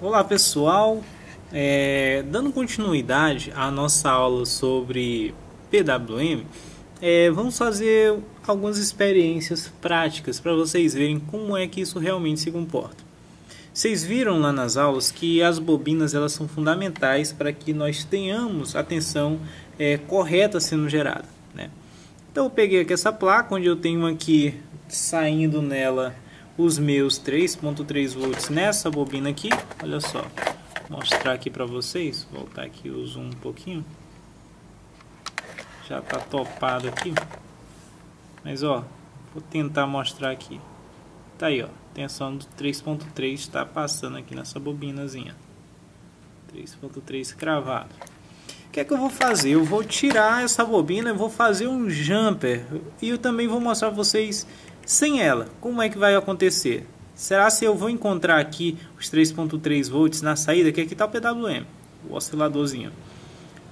Olá pessoal, dando continuidade à nossa aula sobre PWM, vamos fazer algumas experiências práticas para vocês verem como é que isso realmente se comporta. Vocês viram lá nas aulas que as bobinas elas são fundamentais para que nós tenhamos a tensão correta sendo gerada, né? Então eu peguei aqui essa placa onde eu tenho aqui saindo nela os meus 3.3 volts nessa bobina aqui. Olha só, vou mostrar aqui para vocês, voltar aqui o zoom um pouquinho. Já está topado aqui, mas ó, vou tentar mostrar aqui. Tá aí ó, tensão do 3.3 está passando aqui nessa bobinazinha, 3.3 cravado. O que é que eu vou fazer? Eu vou tirar essa bobina, eu vou fazer um jumper e eu também vou mostrar para vocês sem ela, como é que vai acontecer. Será se eu vou encontrar aqui os 3.3 volts na saída, que aqui está o PWM, o osciladorzinho.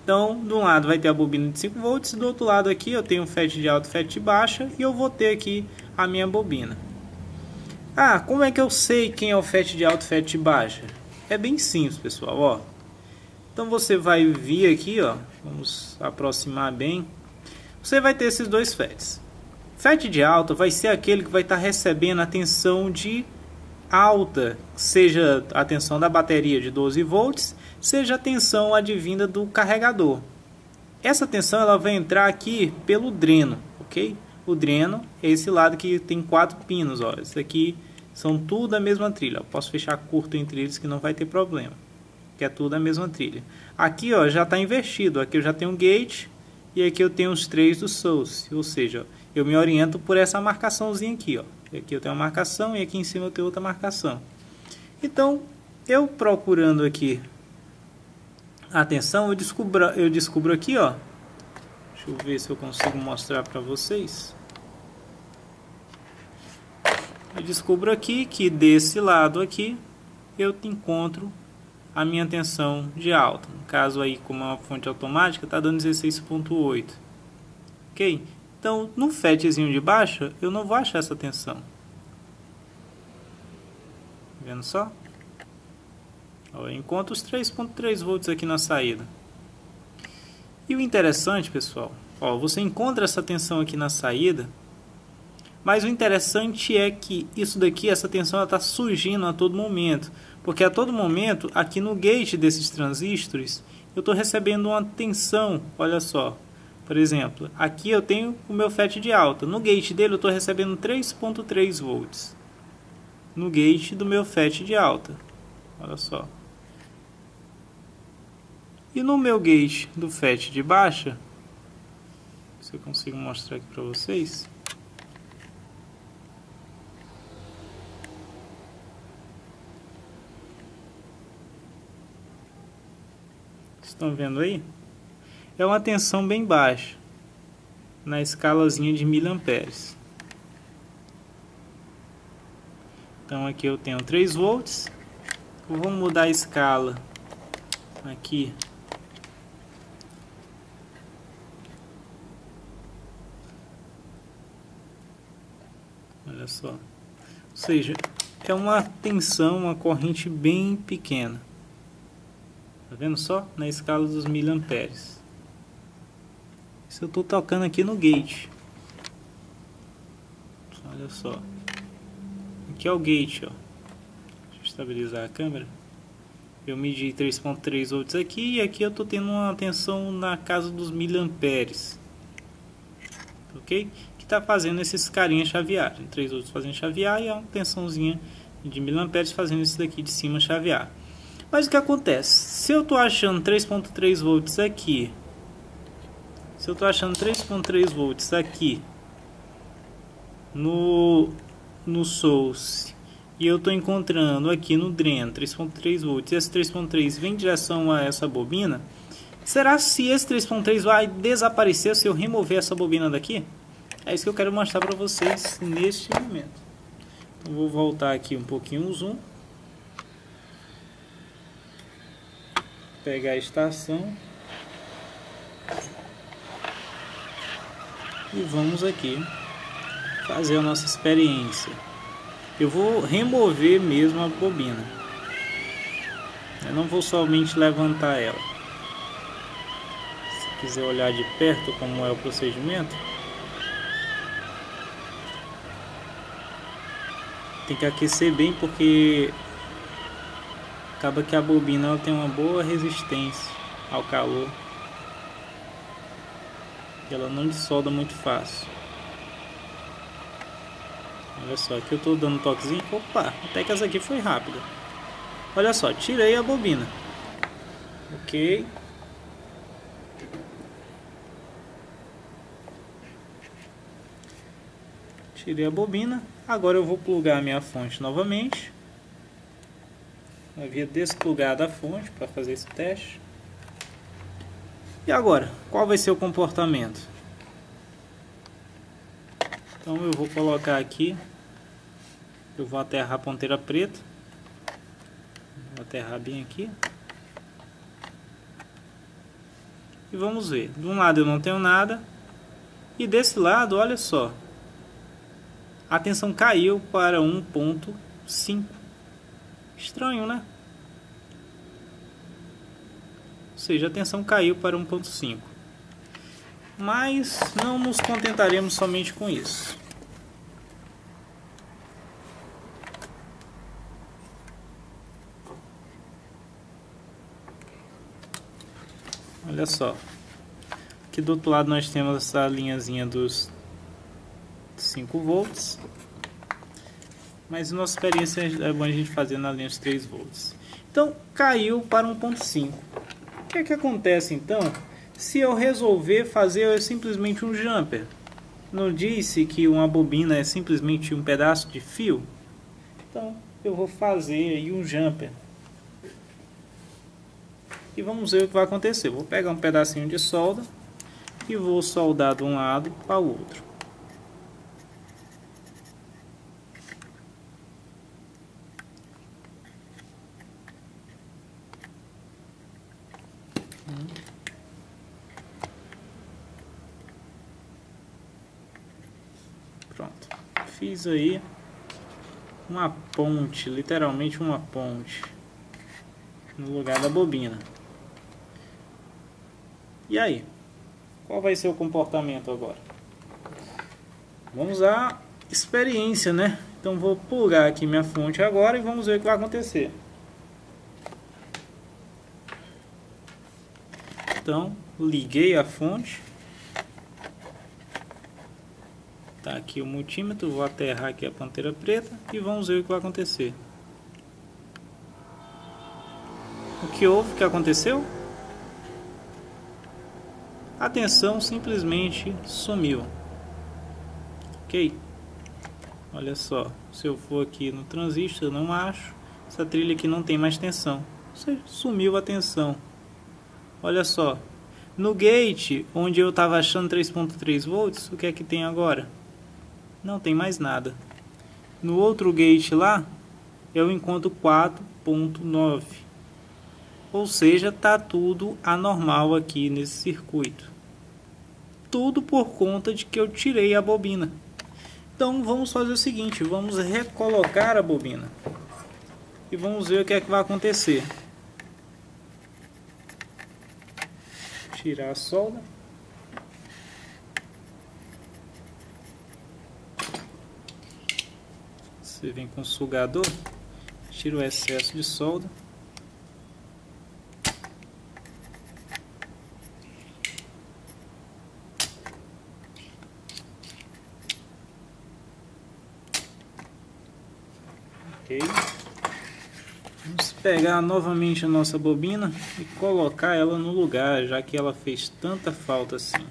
Então, de um lado vai ter a bobina de 5 volts, do outro lado aqui eu tenho FET de alta e FET de baixa e eu vou ter aqui a minha bobina. Ah, como é que eu sei quem é o FET de alta e FET de baixa? É bem simples, pessoal, ó. Então você vai vir aqui, ó, vamos aproximar bem. Você vai ter esses dois FETs. FET de alta vai ser aquele que vai estar recebendo a tensão de alta, seja a tensão da bateria de 12 volts, seja a tensão advinda do carregador. Essa tensão ela vai entrar aqui pelo dreno, ok? O dreno é esse lado que tem 4 pinos, ó. Esse aqui são tudo a mesma trilha. Eu posso fechar curto entre eles que não vai ter problema, que é tudo a mesma trilha. Aqui ó, já está invertido, aqui eu já tenho um gate e aqui eu tenho os 3 do source, ou seja, eu me oriento por essa marcaçãozinha aqui, ó. Aqui eu tenho uma marcação e aqui em cima eu tenho outra marcação. Então, eu procurando aqui a tensão, eu descubro aqui, ó. Deixa eu ver se eu consigo mostrar para vocês. Eu descubro aqui que desse lado aqui eu encontro a minha tensão de alta. No caso aí, como é uma fonte automática, está dando 16.8. Ok? Então, no FETzinho de baixa, eu não vou achar essa tensão. Vendo só? Ó, eu encontro os 3.3 volts aqui na saída. E o interessante, pessoal, ó, você encontra essa tensão aqui na saída, mas o interessante é que isso daqui, essa tensão está surgindo a todo momento. Porque a todo momento, aqui no gate desses transistores, eu estou recebendo uma tensão, olha só. Por exemplo, aqui eu tenho o meu FET de alta. No gate dele eu estou recebendo 3.3 volts. No gate do meu FET de alta. Olha só. E no meu gate do FET de baixa, se eu consigo mostrar aqui para vocês. Estão vendo aí? É uma tensão bem baixa, na escalazinha de miliamperes. Então aqui eu tenho 3 volts. Eu vou mudar a escala aqui. Olha só. Ou seja, é uma tensão, uma corrente bem pequena. Tá vendo só? Na escala dos miliamperes. Isso eu estou tocando aqui no gate. Olha só. Aqui é o gate, ó. Deixa eu estabilizar a câmera. Eu medi 3.3 volts aqui e aqui eu estou tendo uma tensão na casa dos miliamperes. Ok? Que está fazendo esses carinhas chavear. 3 volts fazendo chavear e é uma tensãozinha de miliamperes fazendo isso daqui de cima chavear. Mas o que acontece? Se eu estou achando 3.3 volts aqui, se eu estou achando 3.3 volts aqui no source e eu estou encontrando aqui no dreno 3.3 volts e esse 3.3 vem em direção a essa bobina, será se esse 3.3 vai desaparecer se eu remover essa bobina daqui? É isso que eu quero mostrar para vocês neste momento. Então, vou voltar aqui um pouquinho o zoom. Pegar a estação e vamos aqui fazer a nossa experiência. Eu vou remover mesmo a bobina. Eu não vou somente levantar ela. Se quiser olhar de perto como é o procedimento, tem que aquecer bem, porque acaba que a bobina ela tem uma boa resistência ao calor. Ela não dissolda muito fácil. Olha só, aqui eu tô dando um toquezinho. Opa, até que essa aqui foi rápida. Olha só, tirei a bobina. Ok. Tirei a bobina. Agora eu vou plugar a minha fonte novamente. Eu havia desplugado a fonte para fazer esse teste. E agora, qual vai ser o comportamento? Então eu vou colocar aqui. Eu vou aterrar a ponteira preta. Vou aterrar bem aqui. E vamos ver. De um lado eu não tenho nada. E desse lado, olha só. A tensão caiu para 1.5. Estranho, né? Ou seja, a tensão caiu para 1.5. Mas não nos contentaremos somente com isso. Olha só. Aqui do outro lado nós temos essa linhazinha dos 5 volts. Mas nossa experiência é bom a gente fazer na linha de 3 volts. Então caiu para 1.5. O que é que acontece então se eu resolver fazer simplesmente um jumper? Não disse que uma bobina é simplesmente um pedaço de fio? Então eu vou fazer aí um jumper. E vamos ver o que vai acontecer. Vou pegar um pedacinho de solda e vou soldar de um lado para o outro. Pronto. Fiz aí uma ponte, literalmente uma ponte, no lugar da bobina. E aí? Qual vai ser o comportamento agora? Vamos à experiência, né? Então vou plugar aqui minha fonte agora e vamos ver o que vai acontecer. Então, liguei a fonte. Tá aqui o multímetro, vou aterrar aqui a ponteira preta e vamos ver o que vai acontecer. O que houve? O que aconteceu? A tensão simplesmente sumiu. Ok? Olha só, se eu for aqui no transistor, eu não acho. Essa trilha aqui não tem mais tensão. Sumiu a tensão. Olha só. No gate, onde eu estava achando 3.3 volts, o que é que tem agora? Não tem mais nada. No outro gate lá, eu encontro 4.9. Ou seja, tá tudo anormal aqui nesse circuito. Tudo por conta de que eu tirei a bobina. Então vamos fazer o seguinte, vamos recolocar a bobina. E vamos ver o que é que vai acontecer. Tirar a solda. Você vem com o sugador, tira o excesso de solda. Ok. Vamos pegar novamente a nossa bobina e colocar ela no lugar, já que ela fez tanta falta assim.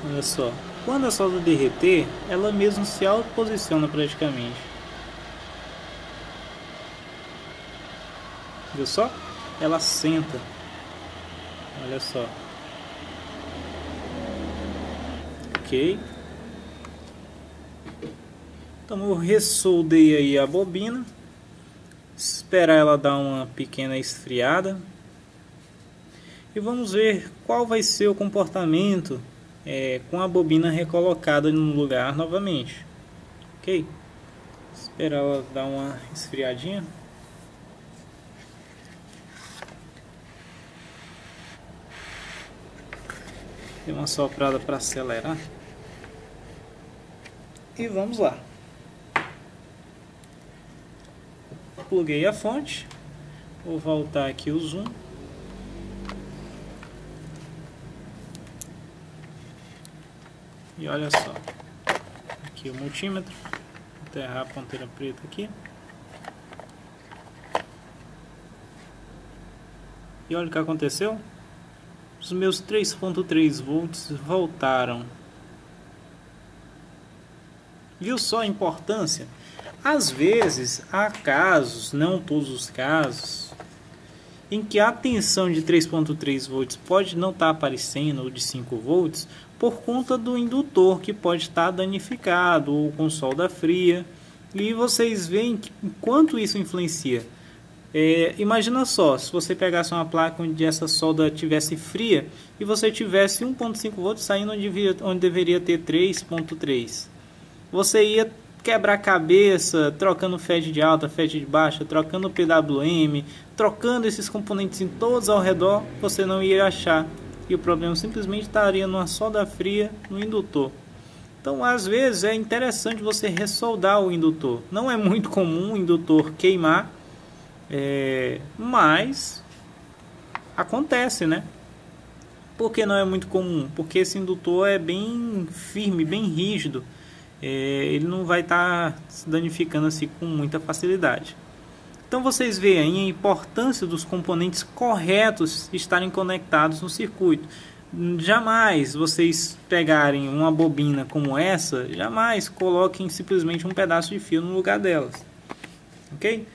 Olha só, quando a solda derreter, ela mesmo se autoposiciona praticamente. Viu só? Ela senta. Olha só. Ok. Então eu ressoldei aí a bobina, esperar ela dar uma pequena esfriada e vamos ver qual vai ser o comportamento com a bobina recolocada no lugar novamente. Ok? Esperar ela dar uma esfriadinha. Dei uma soprada para acelerar. E vamos lá. Pluguei a fonte. Vou voltar aqui o zoom. E olha só. Aqui o multímetro. Vou enterrar a ponteira preta aqui. E olha o que aconteceu. Os meus 3.3 volts voltaram. Viu só a importância? Às vezes, há casos, não todos os casos, em que a tensão de 3.3 volts pode não estar aparecendo, ou de 5 volts, por conta do indutor que pode estar danificado, ou com solda fria. E vocês veem quanto isso influencia. Imagina só, se você pegasse uma placa onde essa solda tivesse fria e você tivesse 1.5 volts saindo onde deveria ter 3.3. Você ia quebrar a cabeça trocando FET de alta, FET de baixa, trocando PWM, trocando esses componentes em todos ao redor, você não ia achar. E o problema simplesmente estaria numa solda fria no indutor. Então, às vezes, é interessante você ressoldar o indutor. Não é muito comum o indutor queimar, mas acontece, né? Por que não é muito comum? Porque esse indutor é bem firme, bem rígido. Ele não vai estar se danificando assim com muita facilidade. Então vocês veem a importância dos componentes corretos estarem conectados no circuito. Jamais vocês pegarem uma bobina como essa, jamais coloquem simplesmente um pedaço de fio no lugar delas. Ok?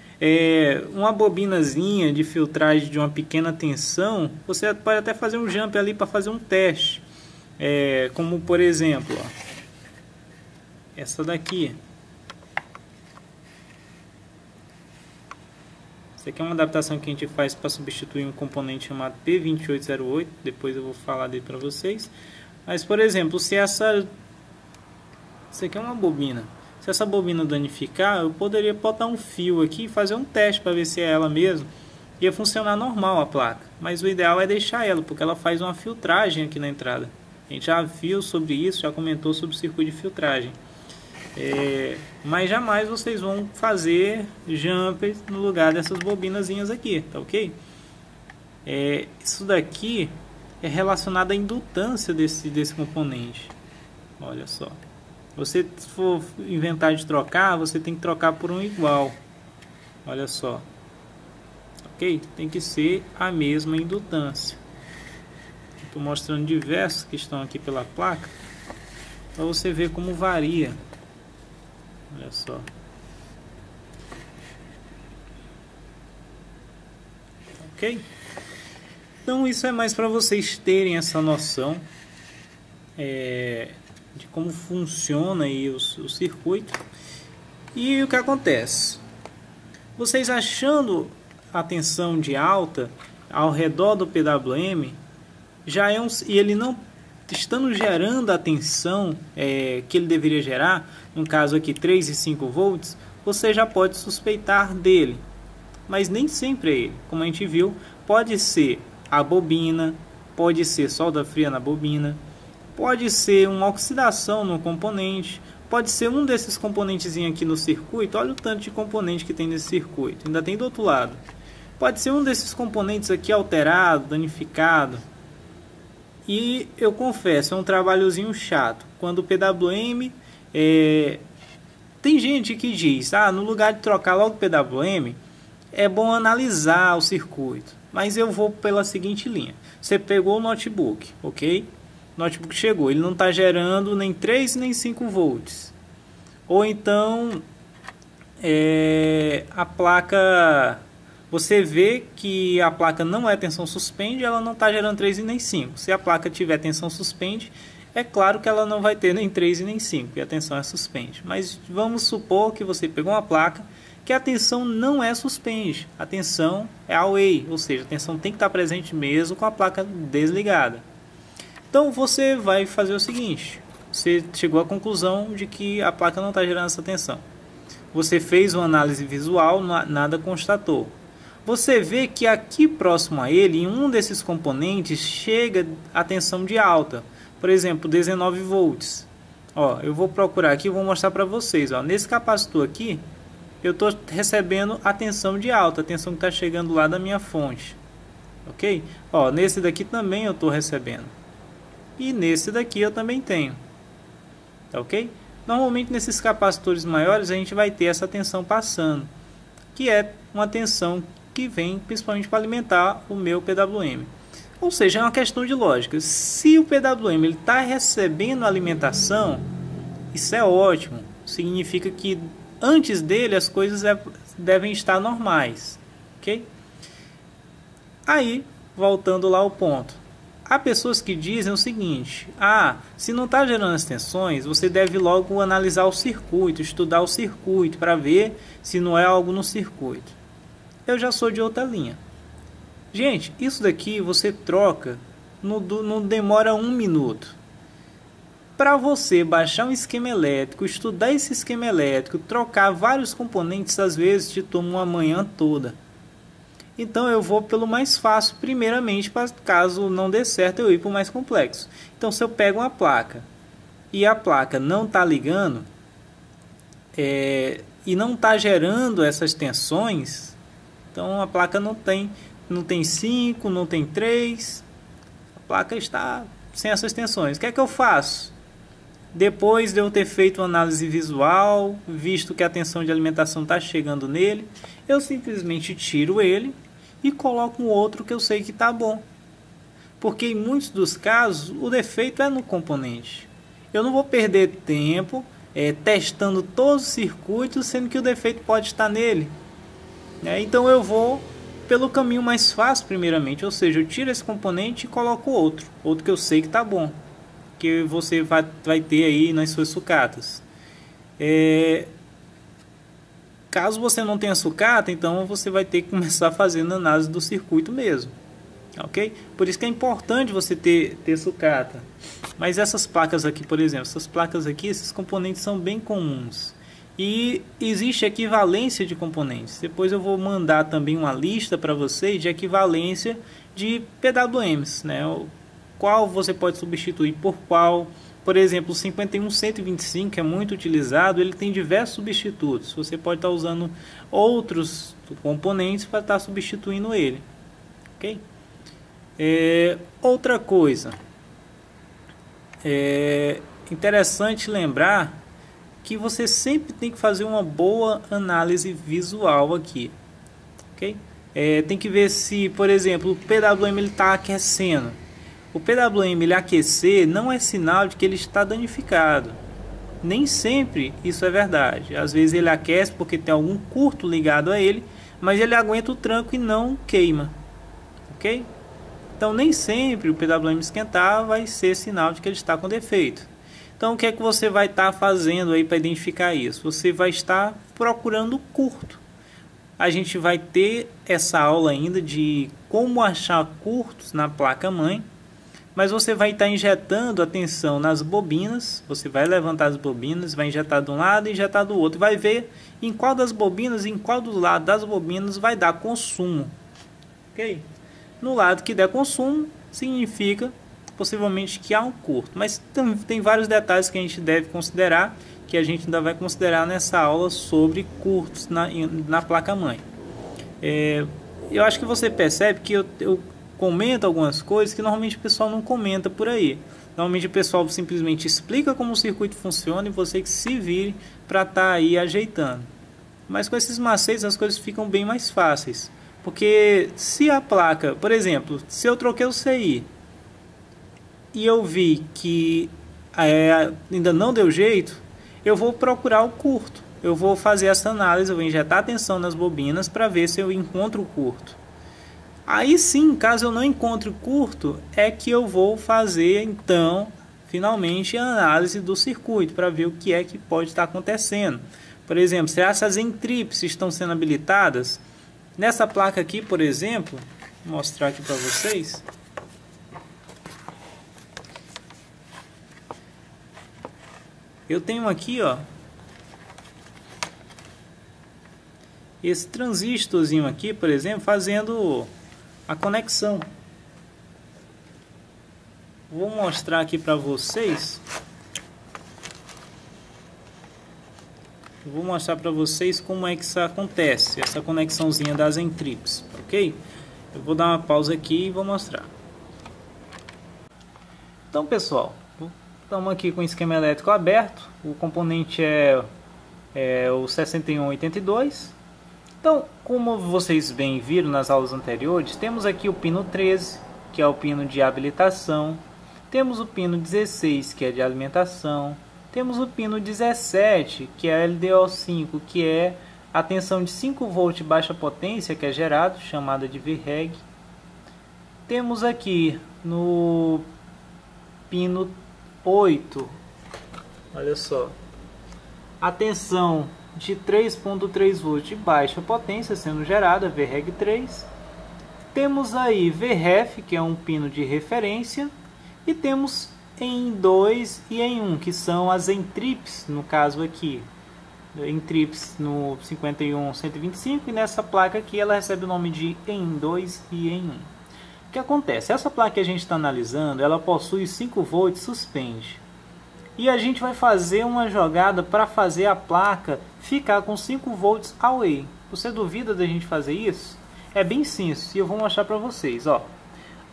Uma bobinazinha de filtragem de uma pequena tensão, você pode até fazer um jump ali para fazer um teste. Como por exemplo, ó, essa daqui. Isso aqui é uma adaptação que a gente faz para substituir um componente chamado P2808. Depois eu vou falar dele para vocês. Mas, por exemplo, se isso aqui é uma bobina. Se essa bobina danificar, eu poderia botar um fio aqui e fazer um teste para ver se é ela mesmo. Ia funcionar normal a placa. Mas o ideal é deixar ela, porque ela faz uma filtragem aqui na entrada. A gente já viu sobre isso, já comentou sobre o circuito de filtragem. Mas jamais vocês vão fazer jumpers no lugar dessas bobinazinhas aqui, tá ok? Isso daqui é relacionado à indutância desse componente. Olha só, você for inventar de trocar, você tem que trocar por um igual. Olha só, ok? Tem que ser a mesma indutância. Estou mostrando diversos que estão aqui pela placa para você ver como varia. Olha só. Ok? Então isso é mais para vocês terem essa noção de como funciona aí o circuito. E o que acontece? Vocês achando a tensão de alta ao redor do PWM, e ele não estando gerando a tensão que ele deveria gerar, no caso aqui 3 e 5 volts, você já pode suspeitar dele. Mas nem sempre é ele. Como a gente viu, pode ser a bobina, pode ser solda fria na bobina, pode ser uma oxidação no componente, pode ser um desses componentes aqui no circuito. Olha o tanto de componente que tem nesse circuito, ainda tem do outro lado. Pode ser um desses componentes aqui alterado, danificado. E eu confesso, é um trabalhozinho chato. Quando o PWM... tem gente que diz, no lugar de trocar logo o PWM, é bom analisar o circuito. Mas eu vou pela seguinte linha. Você pegou o notebook, ok? O notebook chegou, ele não está gerando nem 3 nem 5 volts. Ou então, a placa... Você vê que a placa não é tensão suspende, ela não está gerando 3 e nem 5. Se a placa tiver tensão suspende, É claro que ela não vai ter nem 3 e nem 5, porque a tensão é suspende. Mas vamos supor que você pegou uma placa que a tensão não é suspende. A tensão é away, ou seja, a tensão tem que estar presente mesmo com a placa desligada. Então você vai fazer o seguinte, você chegou à conclusão de que a placa não está gerando essa tensão. Você fez uma análise visual, nada constatou. Você vê que aqui próximo a ele, em um desses componentes, chega a tensão de alta. Por exemplo, 19 volts. Ó, eu vou procurar aqui e vou mostrar para vocês. Ó, nesse capacitor aqui, eu estou recebendo a tensão de alta, a tensão que está chegando lá da minha fonte. Ok? Ó, nesse daqui também eu estou recebendo. E nesse daqui eu também tenho. Tá ok? Normalmente nesses capacitores maiores a gente vai ter essa tensão passando, que é uma tensão que vem principalmente para alimentar o meu PWM. Ou seja, é uma questão de lógica. Se o PWM está recebendo alimentação, isso é ótimo. Significa que antes dele as coisas devem estar normais. Ok? Aí, voltando lá ao ponto. Há pessoas que dizem o seguinte: se não está gerando as tensões, você deve logo analisar o circuito, estudar o circuito para ver se não é algo no circuito. Eu já sou de outra linha. Gente, isso daqui você troca, não demora 1 minuto. Para você baixar um esquema elétrico, estudar esse esquema elétrico, trocar vários componentes, às vezes te toma uma manhã toda. Então eu vou pelo mais fácil primeiramente, para caso não dê certo eu ir para o mais complexo. Então se eu pego uma placa e a placa não está ligando e não está gerando essas tensões, então a placa não tem 5, não tem 3, a placa está sem essas tensões. O que é que eu faço? Depois de eu ter feito uma análise visual, visto que a tensão de alimentação está chegando nele, eu simplesmente tiro ele e coloco um outro que eu sei que está bom. Porque em muitos dos casos o defeito é no componente. Eu não vou perder tempo testando todos os circuitos, sendo que o defeito pode estar nele. Então eu vou pelo caminho mais fácil primeiramente, ou seja, eu tiro esse componente e coloco outro que eu sei que está bom, que você vai ter aí nas suas sucatas. Caso você não tenha sucata, então você vai ter que começar fazendo análise do circuito mesmo, ok? Por isso que é importante você ter sucata. Mas essas placas aqui, por exemplo, esses componentes são bem comuns. E existe equivalência de componentes. Depois eu vou mandar também uma lista para vocês de equivalência de PWMs, né? Qual você pode substituir por qual. Por exemplo, o 51125, que é muito utilizado, ele tem diversos substitutos. Você pode estar usando outros componentes para estar substituindo ele. Ok? Outra coisa. Interessante lembrar que você sempre tem que fazer uma boa análise visual aqui. Ok? Tem que ver se, por exemplo, o PWM está aquecendo. O PWM ele aquecer não é sinal de que ele está danificado. Nem sempre isso é verdade. Às vezes ele aquece porque tem algum curto ligado a ele, mas ele aguenta o tranco e não queima. Ok? Então nem sempre o PWM esquentar vai ser sinal de que ele está com defeito. Então o que é que você vai estar fazendo aí para identificar isso? Você vai estar procurando curto. A gente vai ter essa aula ainda de como achar curtos na placa-mãe. Mas você vai estar injetando a tensão nas bobinas, você vai levantar as bobinas, vai injetar de um lado e injetar do outro. Vai ver em qual das bobinas, em qual do lado das bobinas vai dar consumo. Ok? No lado que der consumo, significa possivelmente que há um curto. Mas tem vários detalhes que a gente deve considerar, que a gente ainda vai considerar nessa aula sobre curtos na placa-mãe. Eu acho que você percebe que eu comenta algumas coisas que normalmente o pessoal não comenta por aí. Normalmente o pessoal simplesmente explica como o circuito funciona e você que se vire para estar aí ajeitando. Mas com esses macetes as coisas ficam bem mais fáceis. Porque se a placa, por exemplo, se eu troquei o CI e eu vi que ainda não deu jeito, eu vou procurar o curto. Eu vou fazer essa análise, eu vou injetar a tensão nas bobinas para ver se eu encontro o curto. Aí sim, caso eu não encontre curto, é que eu vou fazer então finalmente a análise do circuito para ver o que é que pode estar acontecendo. Por exemplo, se essas entrípes estão sendo habilitadas, nessa placa aqui, por exemplo, vou mostrar aqui para vocês. Eu tenho aqui, ó, esse transistorzinho aqui, por exemplo, fazendo a conexão. Vou mostrar aqui para vocês. Vou mostrar para vocês como é que isso acontece, essa conexãozinha das entrípes, ok? Eu vou dar uma pausa aqui e vou mostrar. Então, pessoal, estamos aqui com o esquema elétrico aberto. O componente é o 6182. Então, como vocês bem viram nas aulas anteriores, temos aqui o pino 13, que é o pino de habilitação. Temos o pino 16, que é de alimentação. Temos o pino 17, que é LDO5, que é a tensão de 5 volts baixa potência, que é gerado, chamada de VREG. Temos aqui no pino 8, olha só, a tensão de 3.3 volts de baixa potência sendo gerada, VREG 3. Temos aí VREF, que é um pino de referência, e temos em 2 e em 1, que são as entrípes, no caso aqui, entrípes no 51125, e nessa placa aqui ela recebe o nome de em 2 e em 1. O que acontece? Essa placa que a gente está analisando, ela possui 5 volts suspende. E a gente vai fazer uma jogada para fazer a placa ficar com 5 volts away. Você duvida da gente fazer isso? É bem simples e eu vou mostrar para vocês. Ó.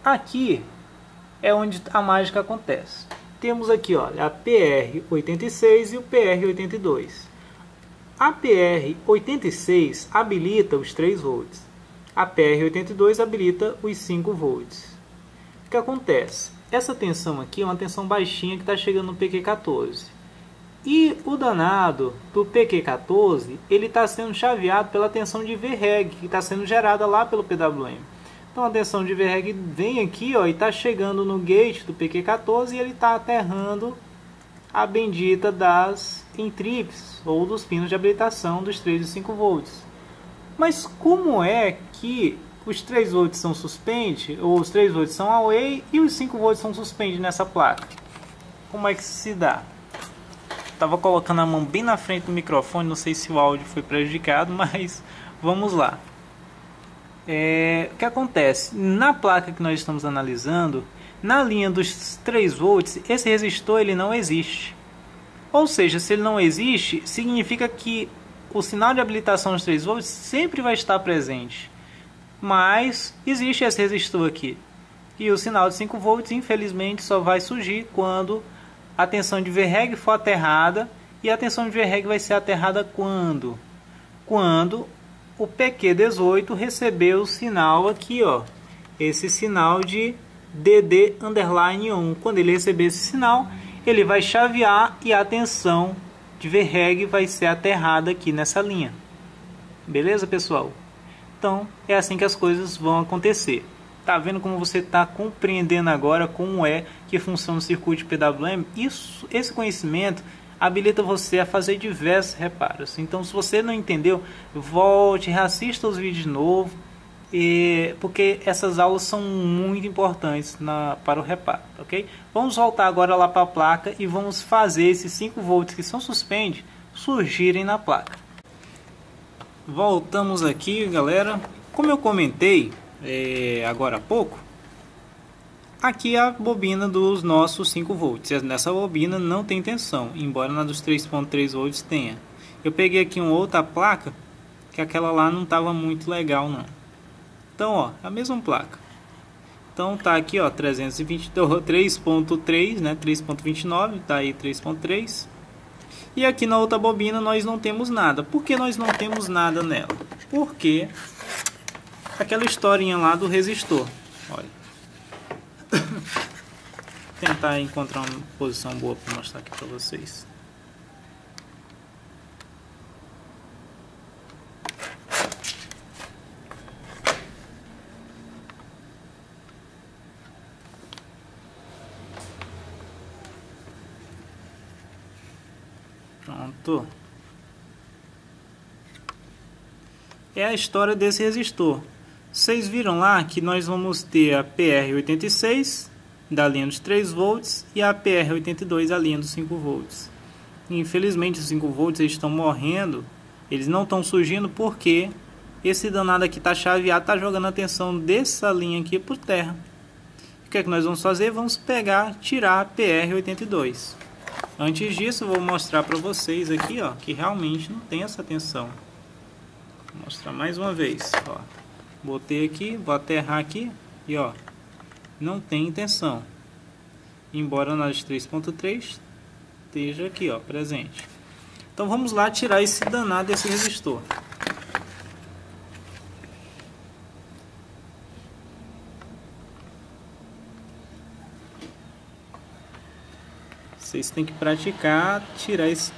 Aqui é onde a mágica acontece. Temos aqui, ó, a PR86 e o PR82. A PR86 habilita os 3 volts. A PR82 habilita os 5 volts. O que acontece? Essa tensão aqui é uma tensão baixinha que está chegando no PQ14. E o danado do PQ14, ele está sendo chaveado pela tensão de VREG, que está sendo gerada lá pelo PWM. Então a tensão de VREG vem aqui, ó, e está chegando no gate do PQ14 e ele está aterrando a bendita das entrípes, ou dos pinos de habilitação dos 3 e 5 volts. Mas como é que os 3 volts são suspende, ou os 3 volts são away e os 5 volts são suspende nessa placa? Como é que se dá? Estava colocando a mão bem na frente do microfone, não sei se o áudio foi prejudicado, mas vamos lá. O que acontece? Na placa que nós estamos analisando, na linha dos 3 volts, esse resistor ele não existe. Ou seja, se ele não existe, significa que o sinal de habilitação dos 3 volts sempre vai estar presente. Mas existe esse resistor aqui. E o sinal de 5 volts, infelizmente, só vai surgir quando a tensão de VREG for aterrada. E a tensão de VREG vai ser aterrada quando? Quando o PQ18 receber o sinal aqui, ó. Esse sinal de DD_1. Quando ele receber esse sinal, ele vai chavear e a tensão de VREG vai ser aterrada aqui nessa linha. Beleza, pessoal? Então, é assim que as coisas vão acontecer. Tá vendo como você está compreendendo agora como é que funciona o circuito de PWM? Esse conhecimento habilita você a fazer diversos reparos. Então, se você não entendeu, volte, reassista os vídeos de novo, porque essas aulas são muito importantes para o reparo, ok? Vamos voltar agora lá para a placa e vamos fazer esses 5 volts que são suspensos surgirem na placa. Voltamos aqui, galera. Como eu comentei agora há pouco, aqui é a bobina dos nossos 5 volts. Nessa bobina não tem tensão, embora na dos 3.3 volts tenha. Eu peguei aqui uma outra placa, que aquela lá não estava muito legal não. Então, ó, a mesma placa. Então tá aqui, ó, 3.3, né, 3.29, tá aí 3.3. E aqui na outra bobina nós não temos nada. Por que nós não temos nada nela? Porque aquela historinha lá do resistor. Olha. Tentar encontrar uma posição boa para mostrar aqui para vocês. resistor. É a história desse resistor. Vocês viram lá que nós vamos ter a PR86 da linha dos 3 volts e a PR82 da linha dos 5 volts. Infelizmente os 5 volts eles estão morrendo, eles não estão surgindo porque esse danado aqui está chaveado, está jogando a tensão dessa linha aqui por terra. O que é que nós vamos fazer? Vamos pegar, tirar a PR82. Antes disso, eu vou mostrar para vocês aqui, ó, que realmente não tem essa tensão. Vou mostrar mais uma vez, ó. Botei aqui, vou aterrar aqui e ó, não tem tensão. Embora na de 3.3 esteja aqui, ó, presente. Então vamos lá tirar esse danado desse resistor. Vocês têm que praticar tirar esse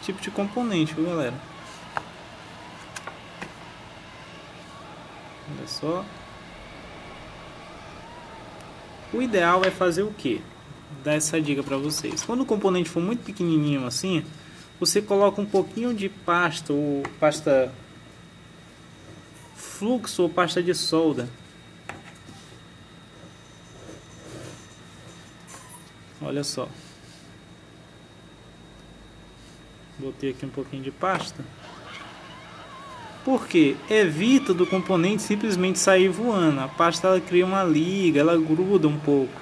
tipo de componente, viu, galera? Olha só. O ideal é fazer o quê? Dar essa dica para vocês. Quando o componente for muito pequenininho assim, você coloca um pouquinho de pasta ou pasta fluxo ou pasta de solda. Olha só. Botei aqui um pouquinho de pasta. Porque evita do componente simplesmente sair voando. A pasta ela cria uma liga, ela gruda um pouco.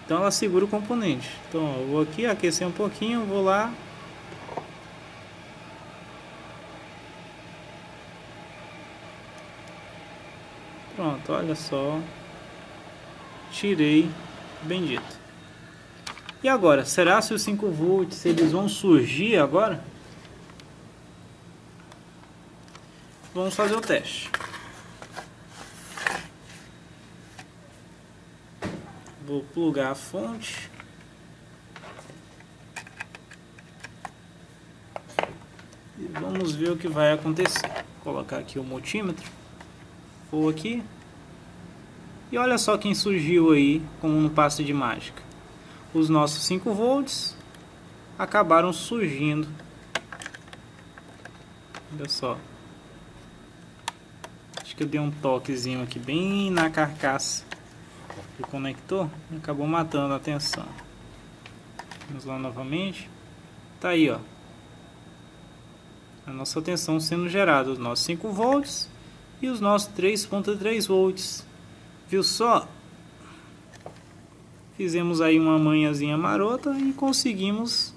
Então ela segura o componente. Então ó, eu vou aqui aquecer um pouquinho, vou lá. Pronto, olha só. Tirei, bendito. E agora, será se os 5 volts eles vão surgir agora? Vamos fazer o teste. Vou plugar a fonte. E vamos ver o que vai acontecer. Vou colocar aqui o multímetro. Vou aqui. E olha só quem surgiu aí como no passe de mágica. Os nossos 5 volts acabaram surgindo. Olha só. Acho que eu dei um toquezinho aqui bem na carcaça do conector e acabou matando a tensão. Vamos lá novamente. Tá aí, ó. A nossa tensão sendo gerada, os nossos 5 volts e os nossos 3.3 volts. Viu só? Fizemos aí uma manhãzinha marota e conseguimos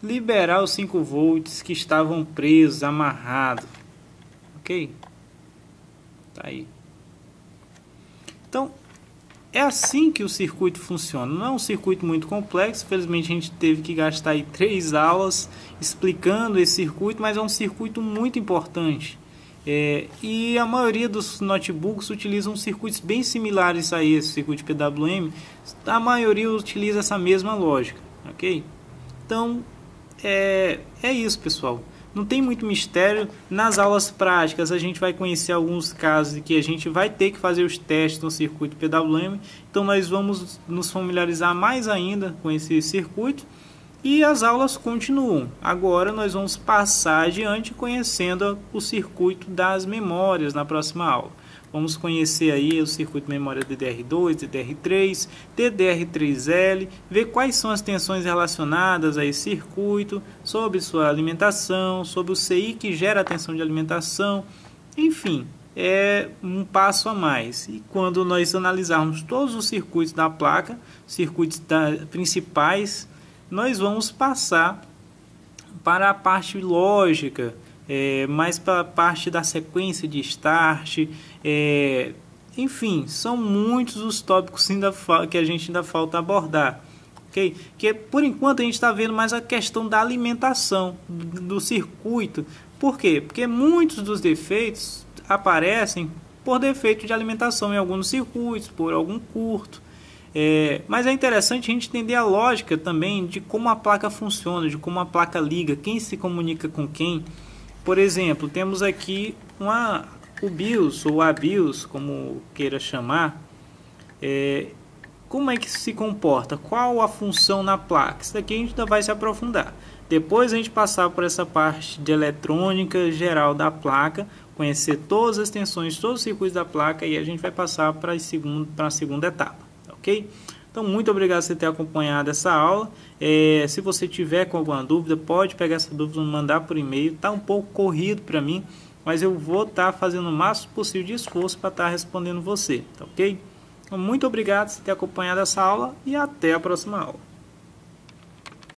liberar os 5 volts que estavam presos, amarrados. Ok? Tá aí. Então, é assim que o circuito funciona. Não é um circuito muito complexo. Infelizmente a gente teve que gastar aí 3 aulas explicando esse circuito, mas é um circuito muito importante. E a maioria dos notebooks utilizam circuitos bem similares a esse circuito PWM. A maioria utiliza essa mesma lógica, ok? Então é isso, pessoal. Não tem muito mistério. Nas aulas práticas a gente vai conhecer alguns casos em que a gente vai ter que fazer os testes no circuito PWM. Então nós vamos nos familiarizar mais ainda com esse circuito. E as aulas continuam. Agora nós vamos passar adiante conhecendo o circuito das memórias na próxima aula. Vamos conhecer aí o circuito de memória DDR2, DDR3, DDR3L, ver quais são as tensões relacionadas a esse circuito, sobre sua alimentação, sobre o CI que gera a tensão de alimentação, enfim, é um passo a mais. E quando nós analisarmos todos os circuitos da placa, circuitos principais, nós vamos passar para a parte lógica, mais para a parte da sequência de start, enfim, são muitos os tópicos que a gente ainda falta abordar, ok? Que por enquanto a gente está vendo mais a questão da alimentação do circuito. Por quê? Porque muitos dos defeitos aparecem por defeito de alimentação em alguns circuitos, por algum curto. Mas é interessante a gente entender a lógica também de como a placa funciona, de como a placa liga, quem se comunica com quem. Por exemplo, temos aqui o BIOS ou a BIOS, como queira chamar. Como é que se comporta? Qual a função na placa? Isso daqui a gente ainda vai se aprofundar. Depois a gente passar por essa parte de eletrônica geral da placa, conhecer todas as tensões, todos os circuitos da placa, e a gente vai passar para a segunda etapa, ok? Então, muito obrigado por você ter acompanhado essa aula. Se você tiver com alguma dúvida, pode pegar essa dúvida e mandar por e-mail. Está um pouco corrido para mim, mas eu vou estar fazendo o máximo possível de esforço para estar respondendo você, tá ok? Então, muito obrigado por ter acompanhado essa aula e até a próxima aula.